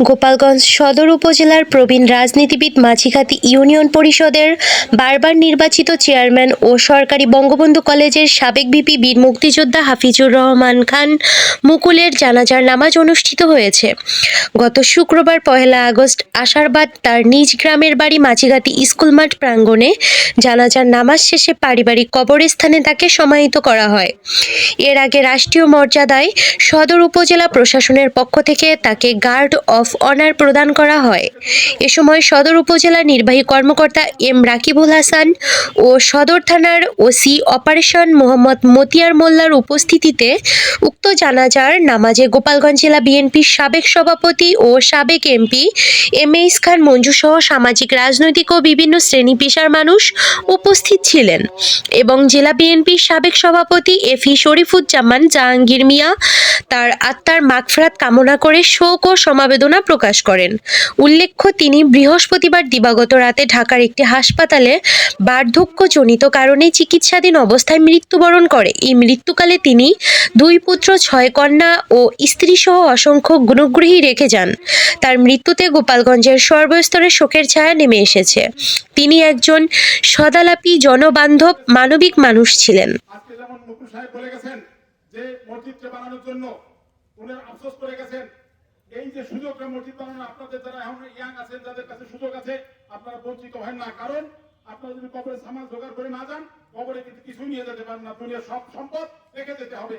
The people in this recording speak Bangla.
গোপালগঞ্জ সদর উপজেলার প্রবীণ রাজনীতিবিদ মাঝিঘাটি ইউনিয়ন পরিষদের বারবার নির্বাচিত চেয়ারম্যান ও সরকারি বঙ্গবন্ধু কলেজের সাবেক ভিপি বীর মুক্তিযোদ্ধা হাফিজুর রহমান খান মুকুলের জানাজার নামাজ অনুষ্ঠিত হয়েছে। গত শুক্রবার ১ আগস্ট আশারবাদ তার নিজ গ্রামের বাড়ি মাঝিঘাটি স্কুল মাঠ প্রাঙ্গণে জানাজার নামাজ শেষে পারিবারিক কবরস্থানে তাকে সমাহিত করা হয়। এর আগে রাষ্ট্রীয় মর্যাদায় সদর উপজেলা প্রশাসনের পক্ষ থেকে তাকে গার্ড অফ অনার প্রদান করা হয়। এ সময় সদর উপজেলা নির্বাহী কর্মকর্তা এম রাকিবুল হাসান ও সদর থানার ওসি অপারেশন মোহাম্মদ মতিয়ার মোল্লার উপস্থিতিতে উক্ত জানাজার নামাজে গোপালগঞ্জ জেলা বিএনপির সাবেক সভাপতি ও সাবেক এমপি এম.এইচ খান মঞ্জু সহ সামাজিক, রাজনৈতিক ও বিভিন্ন শ্রেণী পেশার মানুষ উপস্থিত ছিলেন এবং জেলা বিএনপির সাবেক সভাপতি এফ.ই. শরীফুজ্জামান জাহাঙ্গীর মিয়া তার আত্মার মাগফিরাত কামনা করে শোক ও সমবেদনা প্রকাশ করেন। উল্লেখ্য, তিনি বৃহস্পতিবার দিবাগত রাতে ঢাকার একটি হাসপাতালে বার্ধক্যজনিত কারণে চিকিৎসাধীন অবস্থায় মৃত্যুবরণ করে। এই মৃত্যুকালে তিনি 2 পুত্র, 6 কন্যা ও স্ত্রীসহ অসংখ্য গুণগ্রহী রেখে যান। তার মৃত্যুতে গোপালগঞ্জের সর্বস্তরে শোকের ছায়া নেমে এসেছে। তিনি একজন সদালাপী, জনবান্ধব, মানবিক মানুষ ছিলেন। যে মসজিদটা বানানোর জন্য উনি আফসোস করে গেছেন। এই যে সুযোগটা মসজিদ বানানো, আপনাদের যারা এখন ইয়াং আছেন, যাদের কাছে সুযোগ আছে, আপনারা বঞ্চিত হয় না। কারণ আপনারা যদি কবরে সামান জোগাড় করে না যান, কবরে কিন্তু কিছুই নিয়ে যেতে পারেন না। দুনিয়ার সব সম্পদ রেখে যেতে হবে।